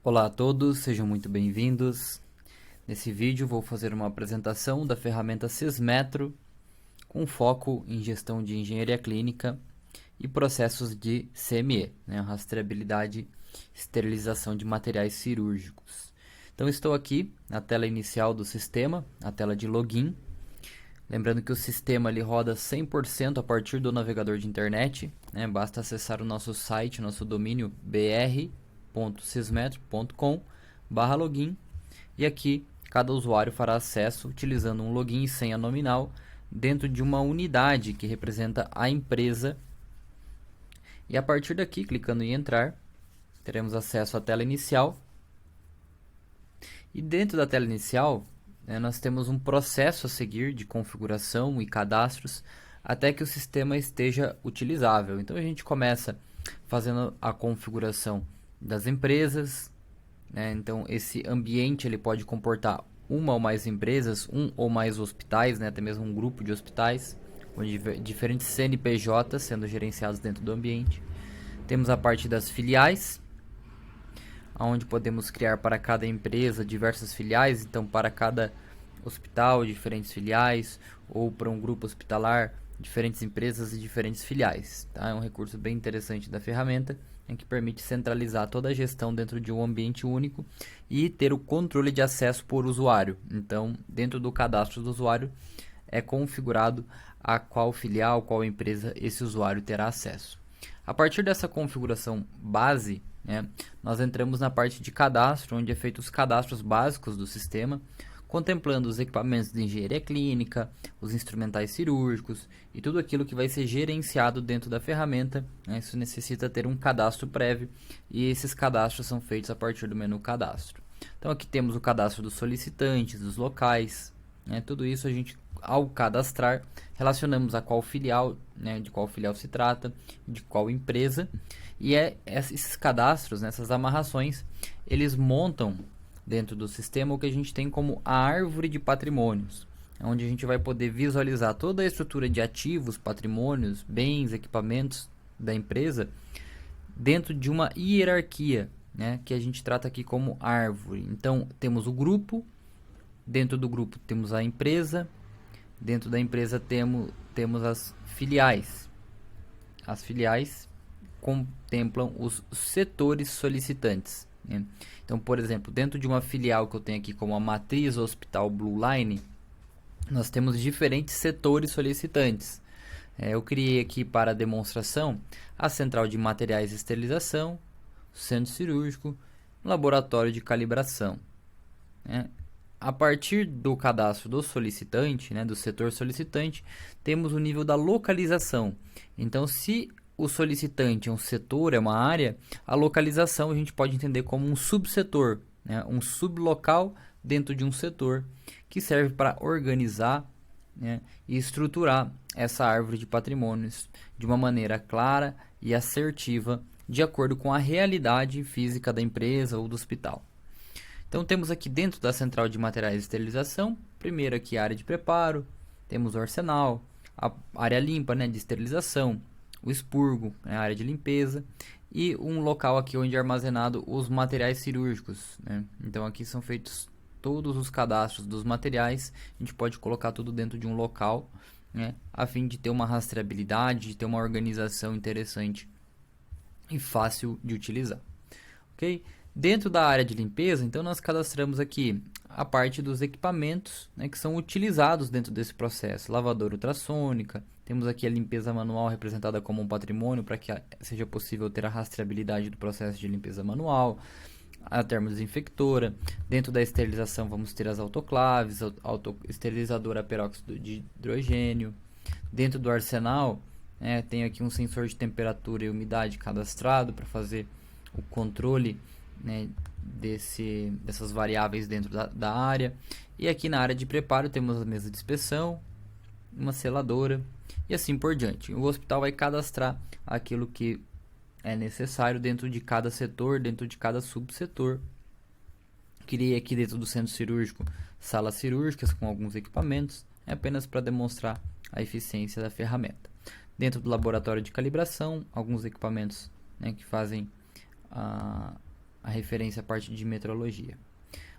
Olá a todos, sejam muito bem-vindos. Nesse vídeo vou fazer uma apresentação da ferramenta Sysmetro com foco em gestão de engenharia clínica e processos de CME, rastreabilidade e esterilização de materiais cirúrgicos. Então estou aqui na tela inicial do sistema, a tela de login. Lembrando que o sistema ele roda 100% a partir do navegador de internet, basta acessar o nosso site, nosso domínio br.sysmetro.com/login, e aqui cada usuário fará acesso utilizando um login e senha nominal dentro de uma unidade que representa a empresa. E a partir daqui, clicando em entrar, teremos acesso à tela inicial. E dentro da tela inicial, nós temos um processo a seguir de configuração e cadastros até que o sistema esteja utilizável. Então a gente começa fazendo a configuração das empresas, então esse ambiente ele pode comportar uma ou mais empresas, um ou mais hospitais, até mesmo um grupo de hospitais, com diferentes CNPJs sendo gerenciados dentro do ambiente. Temos a parte das filiais, onde podemos criar para cada empresa diversas filiais, então para cada hospital diferentes filiais, ou para um grupo hospitalar diferentes empresas e diferentes filiais. É um recurso bem interessante da ferramenta, que permite centralizar toda a gestão dentro de um ambiente único e ter o controle de acesso por usuário. Então, dentro do cadastro do usuário é configurado a qual filial, qual empresa esse usuário terá acesso. A partir dessa configuração base, nós entramos na parte de cadastro, onde é feito os cadastros básicos do sistema, contemplando os equipamentos de engenharia clínica, os instrumentais cirúrgicos e tudo aquilo que vai ser gerenciado dentro da ferramenta. Isso necessita ter um cadastro prévio e esses cadastros são feitos a partir do menu cadastro. Então aqui temos o cadastro dos solicitantes, dos locais, tudo isso a gente, ao cadastrar, relacionamos a qual filial, de qual filial se trata, de qual empresa, e esses cadastros, essas amarrações, eles montam dentro do sistema o que a gente tem como a árvore de patrimônios, onde a gente vai poder visualizar toda a estrutura de ativos, patrimônios, bens, equipamentos da empresa dentro de uma hierarquia, que a gente trata aqui como árvore. Então temos o grupo, dentro do grupo temos a empresa, dentro da empresa temos as filiais. As filiais contemplam os setores solicitantes. Então, por exemplo, dentro de uma filial que eu tenho aqui como a Matriz Hospital Blue Line, nós temos diferentes setores solicitantes. Eu criei aqui para demonstração a central de materiais de esterilização, centro cirúrgico, laboratório de calibração. A partir do cadastro do solicitante, do setor solicitante, temos o nível da localização. Então, se o solicitante é um setor, é uma área, a localização a gente pode entender como um subsetor, um sublocal dentro de um setor, que serve para organizar e estruturar essa árvore de patrimônios de uma maneira clara e assertiva, de acordo com a realidade física da empresa ou do hospital. Então temos aqui dentro da central de materiais de esterilização, primeiro aqui a área de preparo, temos o arsenal, a área limpa, de esterilização, o expurgo, a área de limpeza, e um local aqui onde é armazenado os materiais cirúrgicos. Então aqui são feitos todos os cadastros dos materiais, a gente pode colocar tudo dentro de um local, a fim de ter uma rastreabilidade, de ter uma organização interessante e fácil de utilizar. Ok? Dentro da área de limpeza, então nós cadastramos aqui a parte dos equipamentos que são utilizados dentro desse processo. Lavadora ultrassônica, temos aqui a limpeza manual representada como um patrimônio para que seja possível ter a rastreabilidade do processo de limpeza manual. A termodesinfectora. Dentro da esterilização vamos ter as autoclaves, a esterilizadora a peróxido de hidrogênio. Dentro do arsenal, tem aqui um sensor de temperatura e umidade cadastrado para fazer o controle dessas variáveis dentro da área. E aqui na área de preparo temos a mesa de inspeção, uma seladora e assim por diante. O hospital vai cadastrar aquilo que é necessário dentro de cada setor, dentro de cada subsetor. Criei aqui dentro do centro cirúrgico salas cirúrgicas com alguns equipamentos, apenas para demonstrar a eficiência da ferramenta. Dentro do laboratório de calibração, alguns equipamentos que fazem a a referência à parte de metrologia.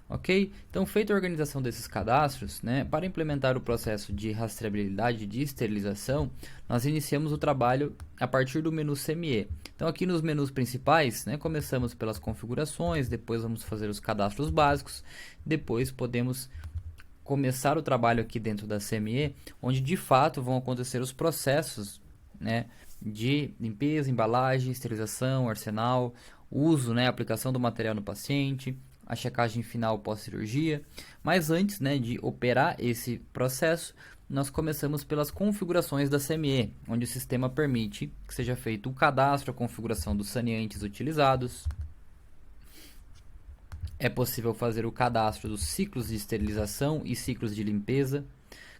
Ok? Então, feita a organização desses cadastros, né, para implementar o processo de rastreabilidade de esterilização, nós iniciamos o trabalho a partir do menu CME. Então, aqui nos menus principais, né, começamos pelas configurações, depois vamos fazer os cadastros básicos, depois podemos começar o trabalho aqui dentro da CME, onde de fato vão acontecer os processos, né, de limpeza, embalagem, esterilização, arsenal, uso, né, aplicação do material no paciente, a checagem final pós-cirurgia. Mas antes, né, de operar esse processo, nós começamos pelas configurações da CME, onde o sistema permite que seja feito o cadastro, a configuração dos saneantes utilizados. É possível fazer o cadastro dos ciclos de esterilização e ciclos de limpeza,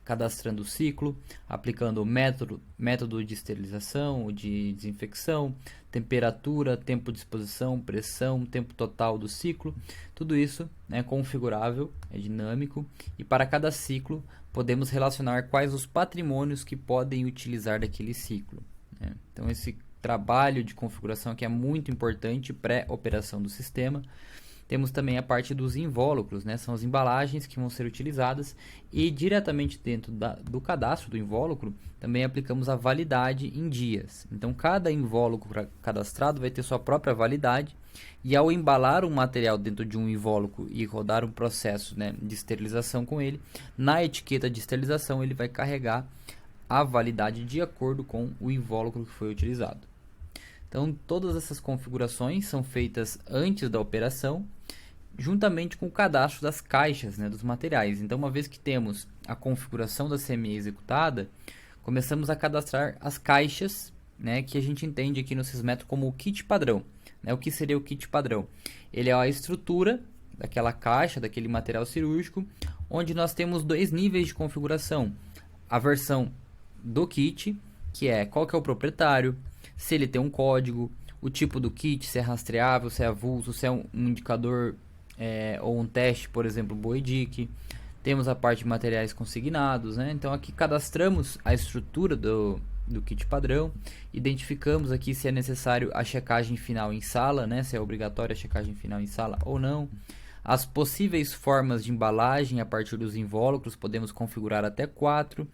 cadastrando o ciclo, aplicando o método de esterilização, de desinfecção, temperatura, tempo de exposição, pressão, tempo total do ciclo. Tudo isso é configurável, é dinâmico, e para cada ciclo podemos relacionar quais os patrimônios que podem utilizar daquele ciclo, né? Então esse trabalho de configuração aqui é muito importante, pré-operação do sistema. Temos também a parte dos invólucros, né? São as embalagens que vão ser utilizadas, e diretamente dentro do cadastro do invólucro também aplicamos a validade em dias. Então cada invólucro cadastrado vai ter sua própria validade, e ao embalar um material dentro de um invólucro e rodar um processo, né, de esterilização com ele, na etiqueta de esterilização ele vai carregar a validade de acordo com o invólucro que foi utilizado. Então todas essas configurações são feitas antes da operação, juntamente com o cadastro das caixas, né, dos materiais. Então, uma vez que temos a configuração da CME executada, começamos a cadastrar as caixas, né, que a gente entende aqui no Sysmetro como o kit padrão, né? O que seria o kit padrão? Ele é a estrutura daquela caixa, daquele material cirúrgico, onde nós temos dois níveis de configuração. A versão do kit, que é qual que é o proprietário, se ele tem um código, o tipo do kit, se é rastreável, se é avulso, se é um indicador ou um teste, por exemplo, Boedic. Temos a parte de materiais consignados, né? Então aqui cadastramos a estrutura do kit padrão, identificamos aqui se é necessário a checagem final em sala, né? Se é obrigatória a checagem final em sala ou não. As possíveis formas de embalagem a partir dos invólucros, podemos configurar até 4.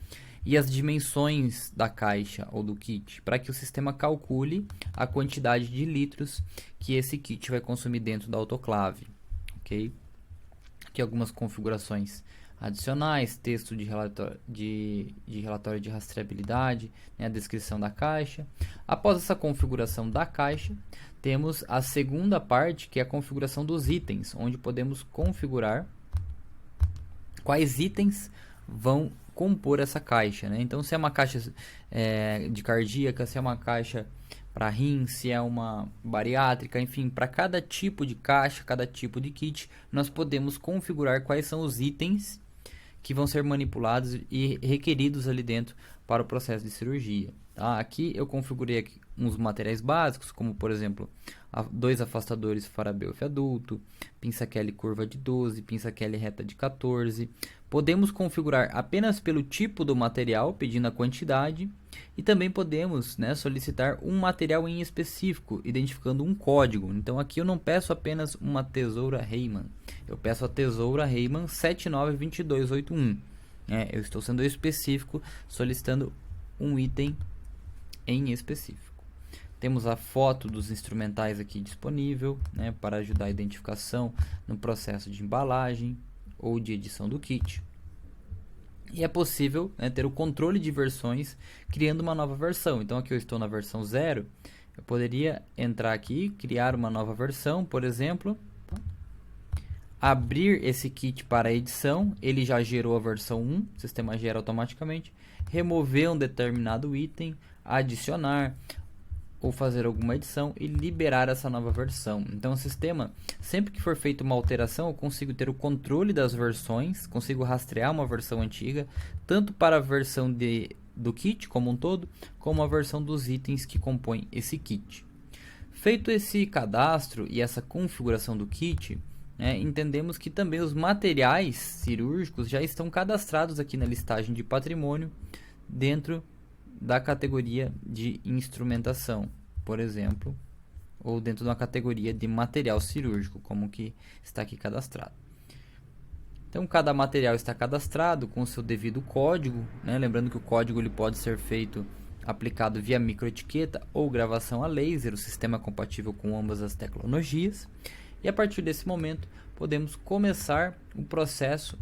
E as dimensões da caixa ou do kit, para que o sistema calcule a quantidade de litros que esse kit vai consumir dentro da autoclave. Ok? Aqui algumas configurações adicionais, texto de relatório de rastreabilidade, né, a descrição da caixa. Após essa configuração da caixa, temos a segunda parte, que é a configuração dos itens, onde podemos configurar quais itens vão compor essa caixa, né? Então, se é uma caixa de cardíaca, se é uma caixa para rim, se é uma bariátrica, enfim, para cada tipo de caixa, cada tipo de kit, nós podemos configurar quais são os itens que vão ser manipulados e requeridos ali dentro para o processo de cirurgia. Tá? Aqui eu configurei aqui uns materiais básicos, como por exemplo, 2 afastadores Farabeuf adulto, pinça Kelly curva de 12, pinça Kelly reta de 14. Podemos configurar apenas pelo tipo do material, pedindo a quantidade, e também podemos, né, solicitar um material em específico, identificando um código. Então aqui eu não peço apenas uma tesoura Reimann, eu peço a tesoura Reimann 792281. Eu estou sendo específico, solicitando um item em específico. Temos a foto dos instrumentais aqui disponível, né, para ajudar a identificação no processo de embalagem ou de edição do kit. E é possível, né, ter o controle de versões criando uma nova versão. Então aqui eu estou na versão 0, eu poderia entrar aqui, criar uma nova versão, por exemplo, abrir esse kit para edição, ele já gerou a versão 1, o sistema gera automaticamente, remover um determinado item, adicionar ou fazer alguma edição e liberar essa nova versão. Então o sistema, sempre que for feita uma alteração, eu consigo ter o controle das versões, consigo rastrear uma versão antiga, tanto para a versão do kit como um todo, como a versão dos itens que compõem esse kit. Feito esse cadastro e essa configuração do kit, entendemos que também os materiais cirúrgicos já estão cadastrados aqui na listagem de patrimônio dentro da categoria de instrumentação, por exemplo, ou dentro de uma categoria de material cirúrgico, como que está aqui cadastrado. Então, cada material está cadastrado com o seu devido código, né? Lembrando que o código ele pode ser feito aplicado via microetiqueta ou gravação a laser, o sistema é compatível com ambas as tecnologias. E a partir desse momento, podemos começar o processo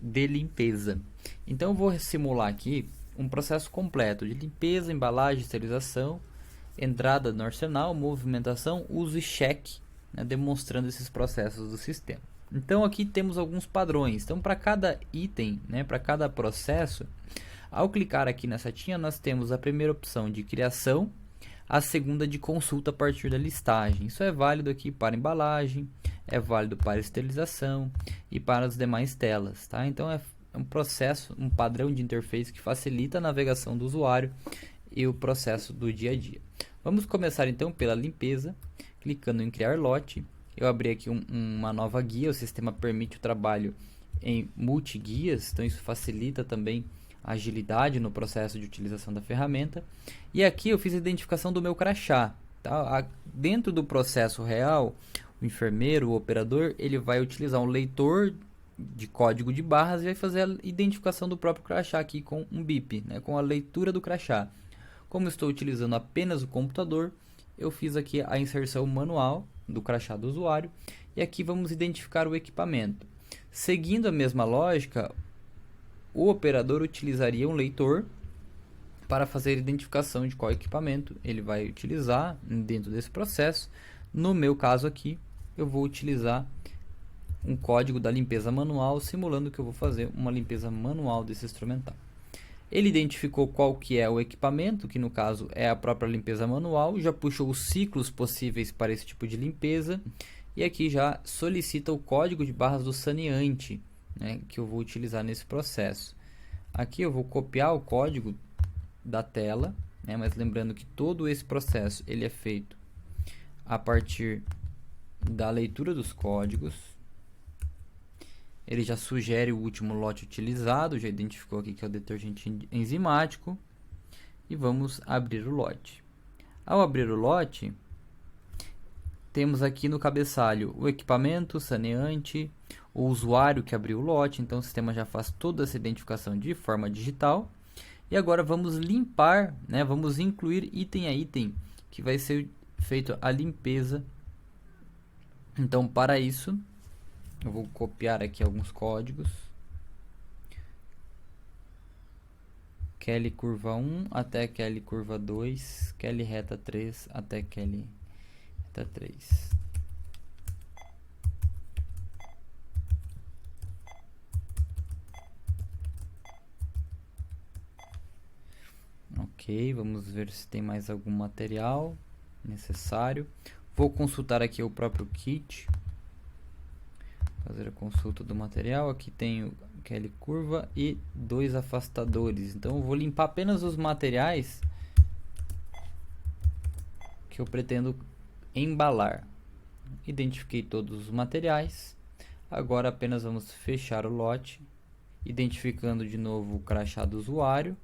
de limpeza. Então, eu vou simular aqui um processo completo de limpeza, embalagem, esterilização, entrada no arsenal, movimentação, uso e cheque, né? Demonstrando esses processos do sistema. Então aqui temos alguns padrões. Então para cada item, né, para cada processo, ao clicar aqui na setinha nós temos a primeira opção de criação, a segunda de consulta a partir da listagem. Isso é válido aqui para embalagem, é válido para esterilização e para as demais telas, tá? Então é um processo, um padrão de interface que facilita a navegação do usuário e o processo do dia a dia. Vamos começar então pela limpeza, clicando em criar lote. Eu abri aqui uma nova guia, o sistema permite o trabalho em multi-guias, então isso facilita também a agilidade no processo de utilização da ferramenta. E aqui eu fiz a identificação do meu crachá. Tá? Dentro do processo real, o enfermeiro, o operador, ele vai utilizar um leitor de código de barras e vai fazer a identificação do próprio crachá aqui com um bip, né? Com a leitura do crachá. Como eu estou utilizando apenas o computador, eu fiz aqui a inserção manual do crachá do usuário e aqui vamos identificar o equipamento. Seguindo a mesma lógica, o operador utilizaria um leitor para fazer a identificação de qual equipamento ele vai utilizar dentro desse processo. No meu caso aqui, eu vou utilizar um código da limpeza manual, simulando que eu vou fazer uma limpeza manual desse instrumental. Ele identificou qual que é o equipamento, que no caso é a própria limpeza manual, já puxou os ciclos possíveis para esse tipo de limpeza e aqui já solicita o código de barras do saneante, né, que eu vou utilizar nesse processo. Aqui eu vou copiar o código da tela, né, mas lembrando que todo esse processo ele é feito a partir da leitura dos códigos. Ele já sugere o último lote utilizado, já identificou aqui que é o detergente enzimático. E vamos abrir o lote. Ao abrir o lote, temos aqui no cabeçalho o equipamento, o saneante, o usuário que abriu o lote. Então o sistema já faz toda essa identificação de forma digital. E agora vamos limpar, né? Vamos incluir item a item, que vai ser feito a limpeza. Então para isso, eu vou copiar aqui alguns códigos. QL curva 1 até QL curva 2, QL reta 3 até QL reta 3. Ok, vamos ver se tem mais algum material necessário. Vou consultar aqui o próprio kit. Fazer a consulta do material. Aqui tenho QL curva e 2 afastadores. Então eu vou limpar apenas os materiais que eu pretendo embalar. Identifiquei todos os materiais. Agora apenas vamos fechar o lote, identificando de novo o crachá do usuário.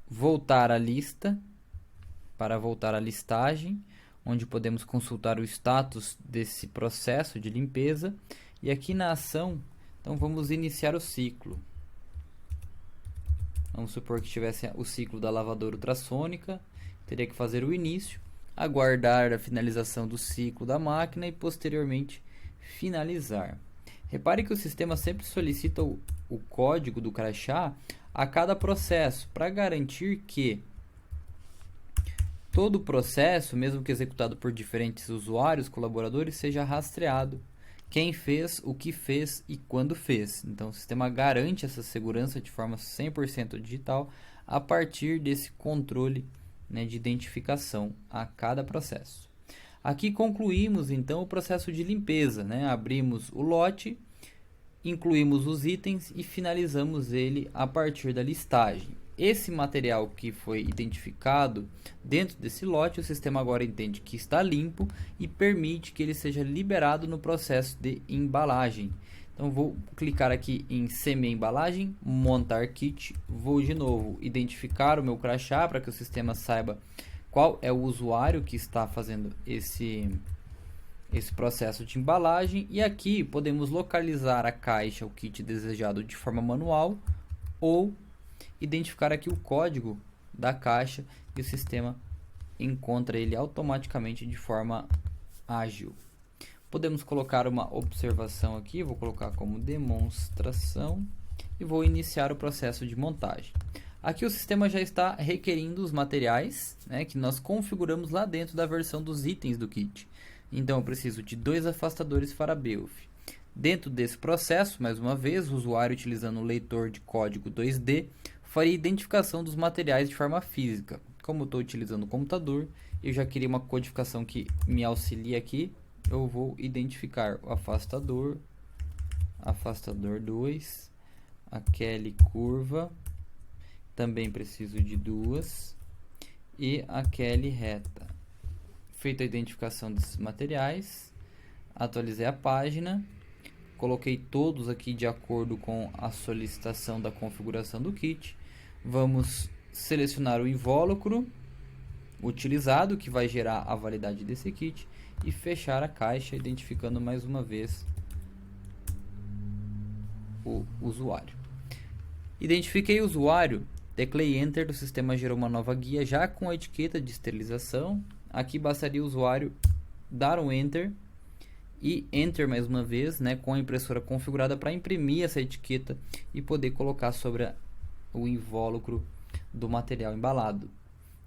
Voltar à lista para voltar à listagem, onde podemos consultar o status desse processo de limpeza. E aqui na ação, então vamos iniciar o ciclo. Vamos supor que tivesse o ciclo da lavadora ultrassônica, teria que fazer o início, aguardar a finalização do ciclo da máquina e posteriormente finalizar. Repare que o sistema sempre solicita o código do crachá a cada processo, para garantir que todo o processo, mesmo que executado por diferentes usuários, colaboradores, seja rastreado quem fez, o que fez e quando fez. Então o sistema garante essa segurança de forma 100% digital a partir desse controle, né, de identificação a cada processo. Aqui concluímos então o processo de limpeza, né? Abrimos o lote, incluímos os itens e finalizamos ele a partir da listagem. Esse material que foi identificado dentro desse lote, o sistema agora entende que está limpo e permite que ele seja liberado no processo de embalagem. Então vou clicar aqui em semi-embalagem, montar kit, vou de novo identificar o meu crachá para que o sistema saiba qual é o usuário que está fazendo esse processo de embalagem, e aqui podemos localizar a caixa, o kit desejado de forma manual, ou identificar aqui o código da caixa e o sistema encontra ele automaticamente de forma ágil. Podemos colocar uma observação aqui, vou colocar como demonstração e vou iniciar o processo de montagem. Aqui o sistema já está requerindo os materiais, né, que nós configuramos lá dentro da versão dos itens do kit. Então eu preciso de 2 afastadores Farabeuf. Dentro desse processo, mais uma vez, o usuário utilizando o leitor de código 2D faria identificação dos materiais de forma física. Como eu estou utilizando o computador, eu já queria uma codificação que me auxilie aqui. Eu vou identificar o afastador, afastador 2, aquele curva, também preciso de 2, e aquele reta. Feita a identificação desses materiais, atualizei a página, coloquei todos aqui de acordo com a solicitação da configuração do kit. Vamos selecionar o invólucro utilizado, que vai gerar a validade desse kit, e fechar a caixa, identificando mais uma vez o usuário. Identifiquei o usuário, teclei Enter, o sistema gerou uma nova guia já com a etiqueta de esterilização. Aqui bastaria o usuário dar um Enter e Enter mais uma vez, né, com a impressora configurada para imprimir essa etiqueta e poder colocar sobre o invólucro do material embalado.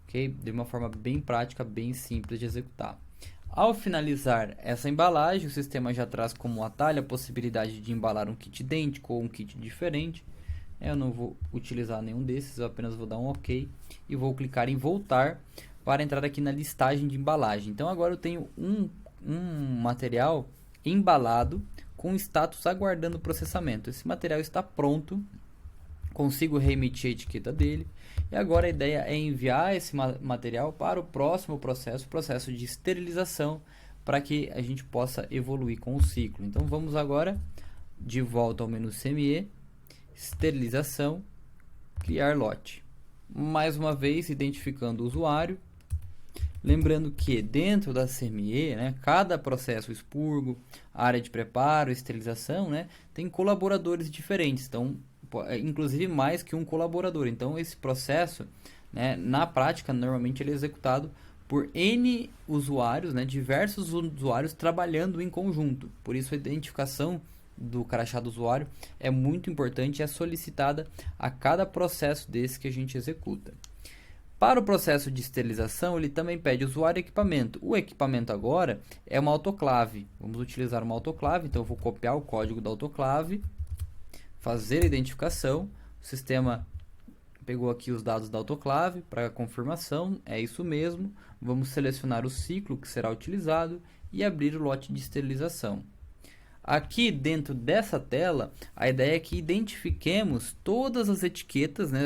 Okay? De uma forma bem prática, bem simples de executar. Ao finalizar essa embalagem, o sistema já traz como atalho a possibilidade de embalar um kit idêntico ou um kit diferente. Eu não vou utilizar nenhum desses, eu apenas vou dar um OK e vou clicar em voltar para entrar aqui na listagem de embalagem. Então agora eu tenho um material embalado com status aguardando processamento. Esse material está pronto, consigo reemitir a etiqueta dele. E agora a ideia é enviar esse material para o próximo processo, o processo de esterilização, para que a gente possa evoluir com o ciclo. Então vamos agora de volta ao menu CME, esterilização, criar lote. Mais uma vez identificando o usuário. Lembrando que dentro da CME, né, cada processo expurgo, área de preparo, esterilização, né, tem colaboradores diferentes. Então, inclusive mais que um colaborador. Então esse processo, né, na prática, normalmente ele é executado por N usuários, né, diversos usuários trabalhando em conjunto. Por isso a identificação do crachá do usuário é muito importante e é solicitada a cada processo desse que a gente executa. Para o processo de esterilização, ele também pede usuário e equipamento. O equipamento agora é uma autoclave. Vamos utilizar uma autoclave, então eu vou copiar o código da autoclave, fazer a identificação. O sistema pegou aqui os dados da autoclave para a confirmação, é isso mesmo. Vamos selecionar o ciclo que será utilizado e abrir o lote de esterilização. Aqui dentro dessa tela, a ideia é que identifiquemos todas as etiquetas, né,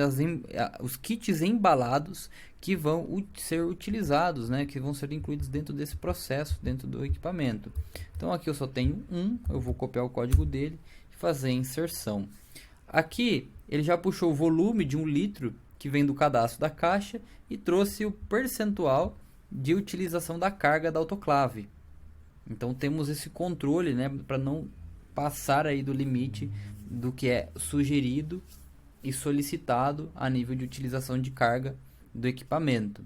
os kits embalados que vão ser utilizados, né, que vão ser incluídos dentro desse processo, dentro do equipamento. Então aqui eu só tenho eu vou copiar o código dele e fazer a inserção. Aqui ele já puxou o volume de 1 litro que vem do cadastro da caixa e trouxe o percentual de utilização da carga da autoclave. Então temos esse controle, né, para não passar aí do limite do que é sugerido e solicitado a nível de utilização de carga do equipamento.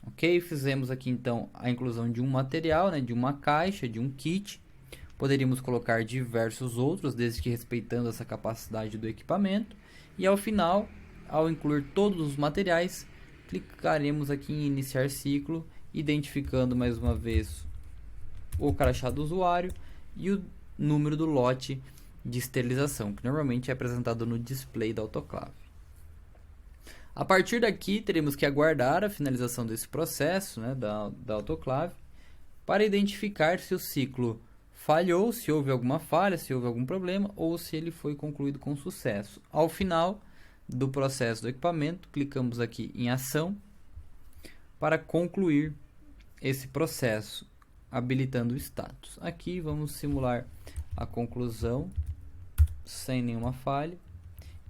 Ok? Fizemos aqui então a inclusão de um material, né, de uma caixa, de um kit. Poderíamos colocar diversos outros, desde que respeitando essa capacidade do equipamento. E ao final, ao incluir todos os materiais, clicaremos aqui em iniciar ciclo, identificando mais uma vez o crachá do usuário e o número do lote de esterilização, que normalmente é apresentado no display da autoclave. A partir daqui, teremos que aguardar a finalização desse processo, né, da autoclave, para identificar se o ciclo falhou, se houve alguma falha, se houve algum problema, ou se ele foi concluído com sucesso. Ao final do processo do equipamento, clicamos aqui em ação para concluir esse processo, habilitando o status. Aqui vamos simular a conclusão sem nenhuma falha.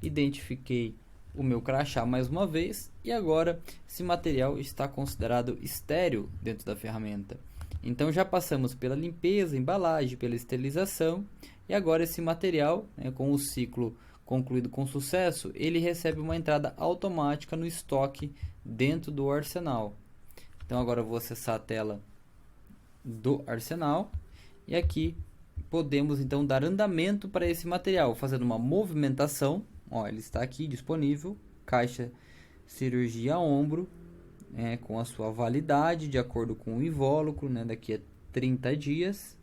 Identifiquei o meu crachá mais uma vez, e agora esse material está considerado estéril dentro da ferramenta. Então já passamos pela limpeza, embalagem, pela esterilização, e agora esse material, né, com o ciclo concluído com sucesso, ele recebe uma entrada automática no estoque dentro do arsenal. Então agora eu vou acessar a tela do arsenal, e aqui podemos então dar andamento para esse material, fazendo uma movimentação. Ó, ele está aqui disponível, caixa cirurgia ombro, com a sua validade de acordo com o invólucro, né, daqui a 30 dias.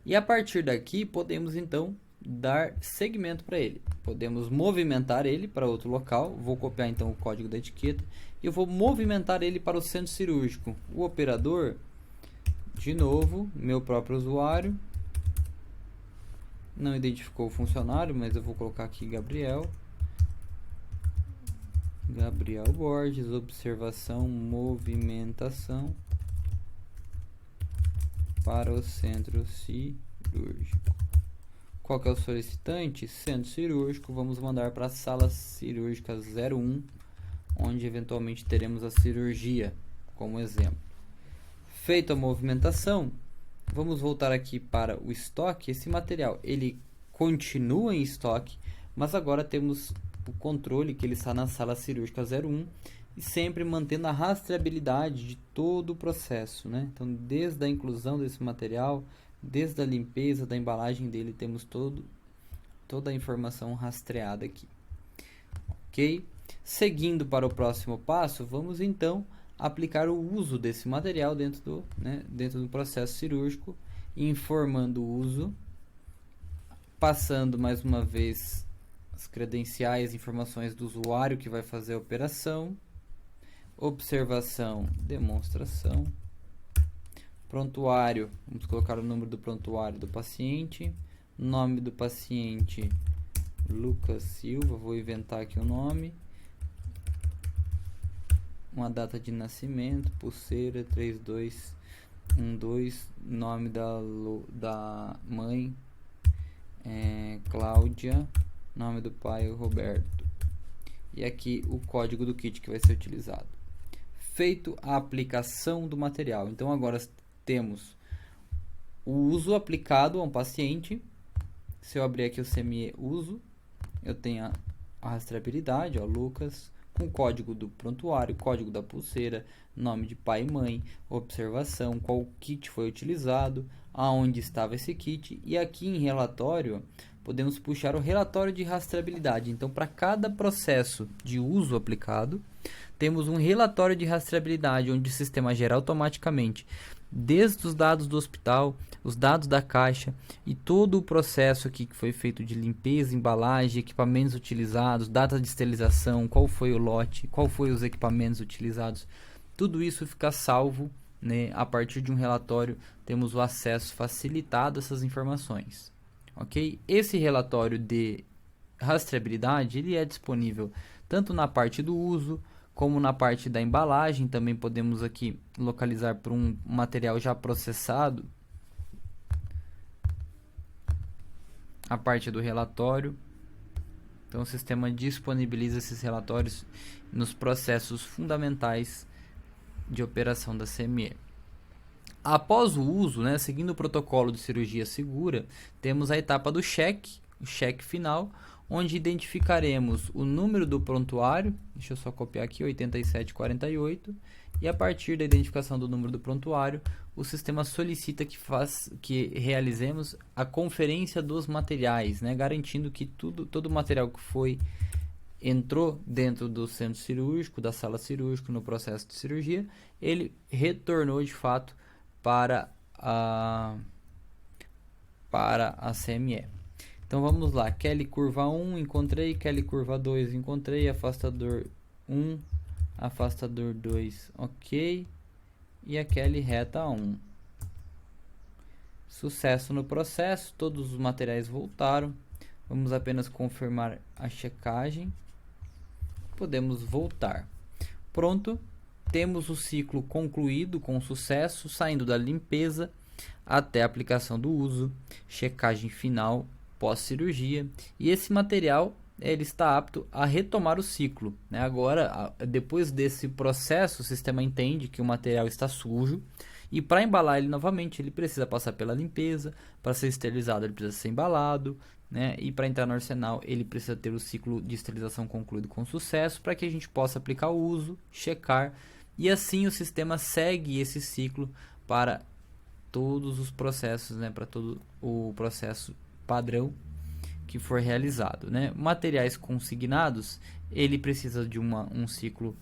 E a partir daqui podemos então dar segmento para ele. Podemos movimentar ele para outro local. Vou copiar então o código da etiqueta e eu vou movimentar ele para o centro cirúrgico. O operador, de novo, meu próprio usuário, não identificou o funcionário, mas eu vou colocar aqui Gabriel Borges, observação, movimentação para o centro cirúrgico. Qual que é o solicitante? Centro cirúrgico. Vamos mandar para a sala cirúrgica 01, onde eventualmente teremos a cirurgia, como exemplo. Feita a movimentação, vamos voltar aqui para o estoque. Esse material ele continua em estoque, mas agora temos o controle que ele está na sala cirúrgica 01 e sempre mantendo a rastreabilidade de todo o processo, né? Então, desde a inclusão desse material, desde a limpeza da embalagem dele, temos toda a informação rastreada aqui. Ok? Seguindo para o próximo passo, vamos então aplicar o uso desse material dentro do processo cirúrgico, informando o uso, passando mais uma vez as credenciais, informações do usuário que vai fazer a operação, observação, demonstração, prontuário, vamos colocar o número do prontuário do paciente, nome do paciente Lucas Silva, vou inventar aqui o nome, uma data de nascimento, pulseira 3212, nome da mãe Cláudia, nome do pai Roberto, e aqui o código do kit que vai ser utilizado. Feito a aplicação do material, então agora temos o uso aplicado a um paciente. Se eu abrir aqui o CME uso, eu tenho a rastreabilidade, ó, Lucas, com o código do prontuário, código da pulseira, nome de pai e mãe, observação, qual kit foi utilizado, aonde estava esse kit, e aqui em relatório podemos puxar o relatório de rastreabilidade. Então, para cada processo de uso aplicado, temos um relatório de rastreabilidade, onde o sistema gera automaticamente desde os dados do hospital, os dados da caixa e todo o processo aqui que foi feito de limpeza, embalagem, equipamentos utilizados, data de esterilização, qual foi o lote, qual foi os equipamentos utilizados. Tudo isso fica salvo, né? A partir de um relatório temos o acesso facilitado a essas informações. Ok? Esse relatório de rastreabilidade ele é disponível tanto na parte do uso como na parte da embalagem. Também podemos aqui localizar por um material já processado a parte do relatório. Então o sistema disponibiliza esses relatórios nos processos fundamentais de operação da CME. Após o uso, né, seguindo o protocolo de cirurgia segura, temos a etapa do cheque, o cheque final, onde identificaremos o número do prontuário, deixa eu só copiar aqui, 8748, e a partir da identificação do número do prontuário, o sistema solicita que realizemos a conferência dos materiais, né, garantindo que todo o material que entrou dentro do centro cirúrgico, da sala cirúrgica, no processo de cirurgia, ele retornou de fato para a CME. Então vamos lá, Kelly curva 1, encontrei, Kelly curva 2, encontrei, afastador 1, afastador 2, ok, e a Kelly reta 1. Sucesso no processo, todos os materiais voltaram, vamos apenas confirmar a checagem, podemos voltar. Pronto, temos o ciclo concluído com sucesso, saindo da limpeza até a aplicação do uso, checagem final pós-cirurgia, e esse material ele está apto a retomar o ciclo, né? Agora, depois desse processo, o sistema entende que o material está sujo e para embalar ele novamente, ele precisa passar pela limpeza. Para ser esterilizado, ele precisa ser embalado, né? E para entrar no arsenal, ele precisa ter o ciclo de esterilização concluído com sucesso para que a gente possa aplicar o uso, checar, e assim o sistema segue esse ciclo para todos os processos, né? Para todo o processo padrão que for realizado, né? Materiais consignados, ele precisa de um ciclo,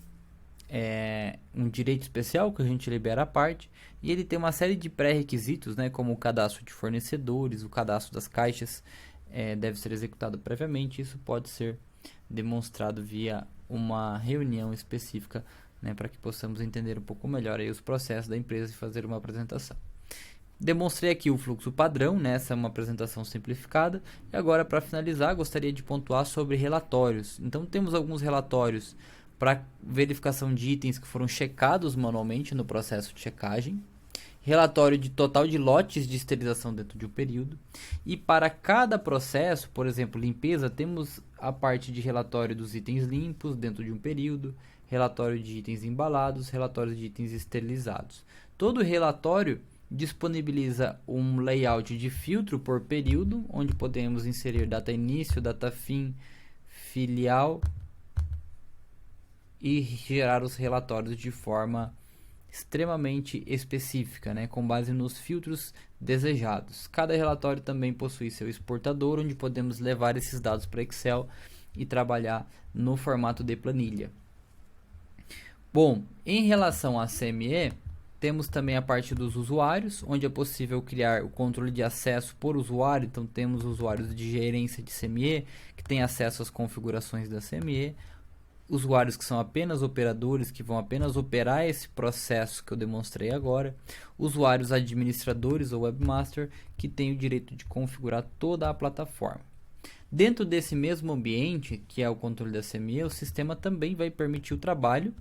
um direito especial que a gente libera à parte, e ele tem uma série de pré-requisitos, né? Como o cadastro de fornecedores, o cadastro das caixas, deve ser executado previamente. Isso pode ser demonstrado via uma reunião específica, né? Para que possamos entender um pouco melhor aí os processos da empresa e fazer uma apresentação. Demonstrei aqui o fluxo padrão, né? Essa é uma apresentação simplificada. E agora, para finalizar, gostaria de pontuar sobre relatórios. Então, temos alguns relatórios para verificação de itens que foram checados manualmente no processo de checagem. Relatório de total de lotes de esterilização dentro de um período. E para cada processo, por exemplo, limpeza, temos a parte de relatório dos itens limpos dentro de um período, relatório de itens embalados, relatório de itens esterilizados. Todo relatório disponibiliza um layout de filtro por período, onde podemos inserir data início, data fim, filial e gerar os relatórios de forma extremamente específica, né, com base nos filtros desejados. Cada relatório também possui seu exportador, onde podemos levar esses dados para Excel e trabalhar no formato de planilha. Bom, em relação à CME, temos também a parte dos usuários, onde é possível criar o controle de acesso por usuário. Então, temos usuários de gerência de CME, que têm acesso às configurações da CME. Usuários que são apenas operadores, que vão apenas operar esse processo que eu demonstrei agora. Usuários administradores ou webmaster, que têm o direito de configurar toda a plataforma. Dentro desse mesmo ambiente, que é o controle da CME, o sistema também vai permitir o trabalho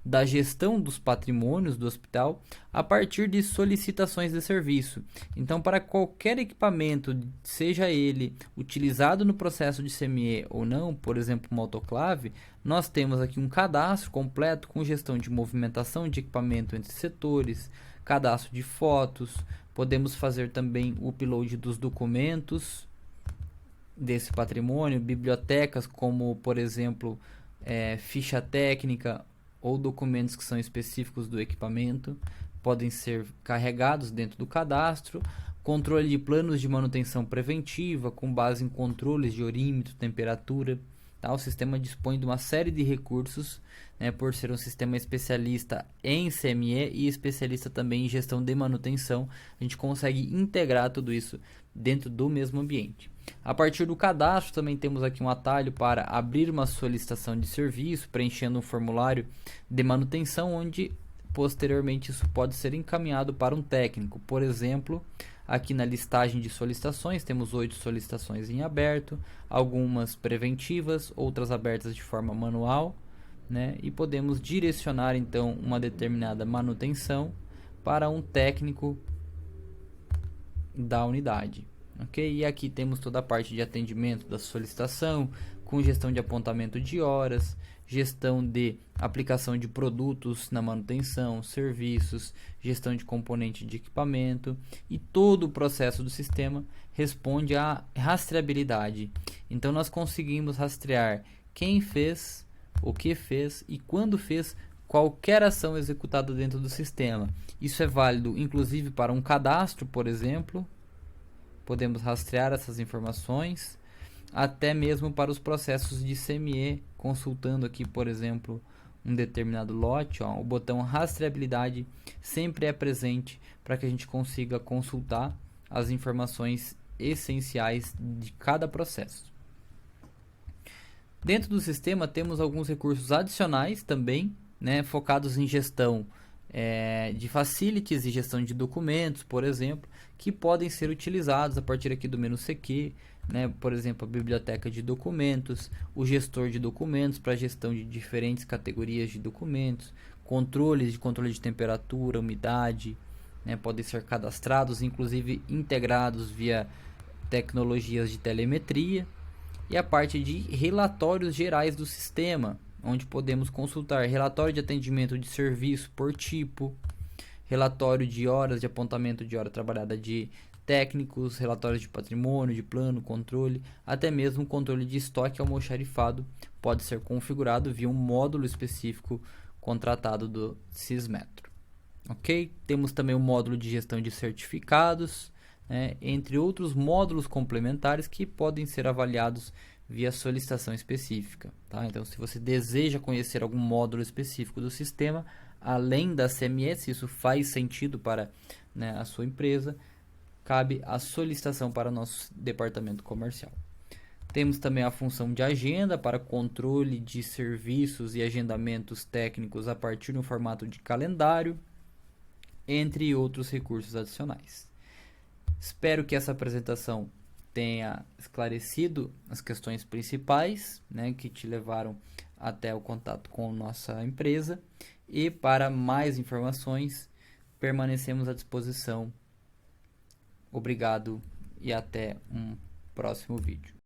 da gestão dos patrimônios do hospital a partir de solicitações de serviço. Então, para qualquer equipamento, seja ele utilizado no processo de CME ou não, por exemplo, uma autoclave, nós temos aqui um cadastro completo com gestão de movimentação de equipamento entre setores, cadastro de fotos, podemos fazer também o upload dos documentos desse patrimônio, bibliotecas como, por exemplo, ficha técnica ou documentos que são específicos do equipamento podem ser carregados dentro do cadastro. Controle de planos de manutenção preventiva com base em controles de orímetro, temperatura. Tá? O sistema dispõe de uma série de recursos, né, por ser um sistema especialista em CME e especialista também em gestão de manutenção. A gente consegue integrar tudo isso dentro do mesmo ambiente. A partir do cadastro, também temos aqui um atalho para abrir uma solicitação de serviço, preenchendo um formulário de manutenção, onde posteriormente isso pode ser encaminhado para um técnico. Por exemplo, aqui na listagem de solicitações, temos 8 solicitações em aberto, algumas preventivas, outras abertas de forma manual, né? E podemos direcionar então uma determinada manutenção para um técnico da unidade. Ok? E aqui temos toda a parte de atendimento da solicitação, com gestão de apontamento de horas, gestão de aplicação de produtos na manutenção, serviços, gestão de componente de equipamento, e todo o processo do sistema responde à rastreabilidade. Então nós conseguimos rastrear quem fez, o que fez e quando fez qualquer ação executada dentro do sistema. Isso é válido inclusive para um cadastro, por exemplo. Podemos rastrear essas informações até mesmo para os processos de CME, consultando aqui, por exemplo, um determinado lote. Ó, o botão rastreabilidade sempre é presente para que a gente consiga consultar as informações essenciais de cada processo. Dentro do sistema temos alguns recursos adicionais também, né, focados em gestão de facilities e gestão de documentos, por exemplo, que podem ser utilizados a partir aqui do menu CQ, né? Por exemplo, a biblioteca de documentos, o gestor de documentos para gestão de diferentes categorias de documentos, controle de temperatura, umidade, né? Podem ser cadastrados, inclusive integrados via tecnologias de telemetria. e a parte de relatórios gerais do sistema, onde podemos consultar relatório de atendimento de serviço por tipo, relatório de horas de apontamento de hora trabalhada de técnicos, relatórios de patrimônio, de plano, controle, até mesmo controle de estoque almoxarifado pode ser configurado via um módulo específico contratado do Sysmetro. Ok? Temos também o módulo de gestão de certificados, né, entre outros módulos complementares que podem ser avaliados via solicitação específica. Tá? Então, se você deseja conhecer algum módulo específico do sistema, além da CMS, isso faz sentido para, né, a sua empresa, cabe a solicitação para o nosso departamento comercial. Temos também a função de agenda para controle de serviços e agendamentos técnicos a partir do formato de calendário, entre outros recursos adicionais. Espero que essa apresentação tenha esclarecido as questões principais, né, que te levaram até o contato com nossa empresa. E para mais informações, permanecemos à disposição. Obrigado e até um próximo vídeo.